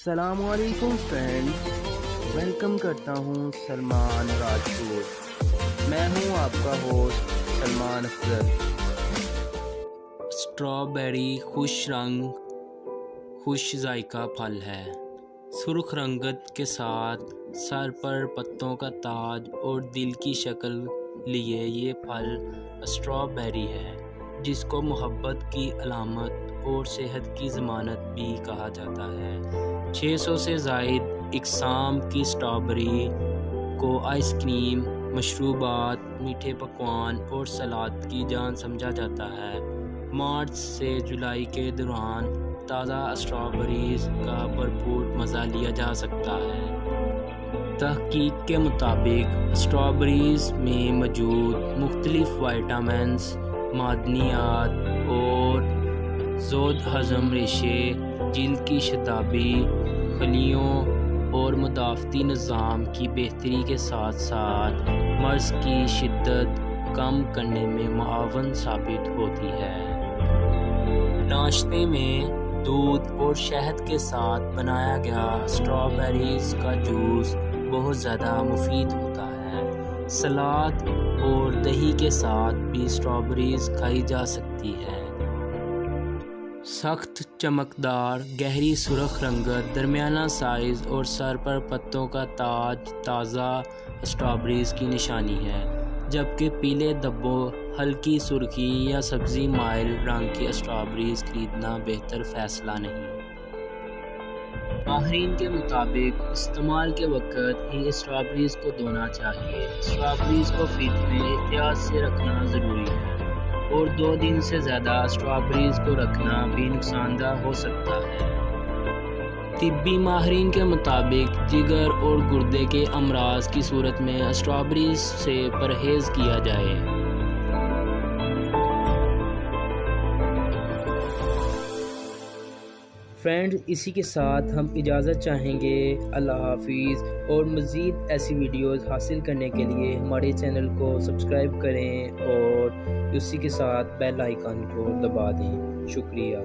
السلام علیکم friends, welcome کرتا ہوں سلمان راجپوت۔ میں ہوں آپ کا ہوسٹ سلمان افضل۔ اسٹرابیری خوش رنگ خوش ذائقہ پھل ہے۔ سرخ رنگت کے ساتھ سر پر پتوں کا تاج اور دل کی شکل لیے یہ پھل اسٹرابیری ہے، جس کو محبت کی علامت اور صحت کی ضمانت بھی کہا جاتا ہے۔ 600 سے زائد اقسام کی اسٹرابیری کو آئس کریم، مشروبات، میٹھے پکوان اور سلاد کی جان سمجھا جاتا ہے۔ مارچ سے جولائی کے دوران تازہ اسٹرابیریز کا بھرپور مزہ لیا جا سکتا ہے۔ تحقیق کے مطابق اسٹرابیریز میں موجود مختلف وٹامنز، معدنیات اور زود ہضم ریشے جلد کی شادابی، خلیوں اور مدافعتی نظام کی بہتری کے ساتھ ساتھ مرض کی شدت کم کرنے میں معاون ثابت ہوتی ہے۔ ناشتے میں دودھ اور شہد کے ساتھ بنایا گیا اسٹرابیریز کا جوس بہت زیادہ مفید ہوتا ہے۔ سلاد اور دہی کے ساتھ بھی اسٹرابیریز کھائی جا سکتی ہے۔ سخت چمکدار، گہری سرخ رنگت، درمیانہ سائز اور سر پر پتوں کا تاج تازہ اسٹرابیریز کی نشانی ہے، جبکہ پیلے دھبوں، ہلکی سرخی یا سبزی مائل رنگ کی اسٹرابیریز خریدنا بہتر فیصلہ نہیں۔ ماہرین کے مطابق استعمال کے وقت ہی اسٹرابیریز کو دھونا چاہیے۔ اسٹرابیریز کو فریج میں احتیاط سے رکھنا ضروری ہے، اور 2 دن سے زیادہ اسٹرابیریز کو رکھنا بھی نقصان دہ ہو سکتا ہے۔ طبی ماہرین کے مطابق جگر اور گردے کے امراض کی صورت میں اسٹرابیریز سے پرہیز کیا جائے۔ فرینڈز، اسی کے ساتھ ہم اجازت چاہیں گے۔ اللہ حافظ۔ اور مزید ایسی ویڈیوز حاصل کرنے کے لیے ہمارے چینل کو سبسکرائب کریں اور اسی کے ساتھ بیل آئیکن کو دبا دیں۔ شکریہ۔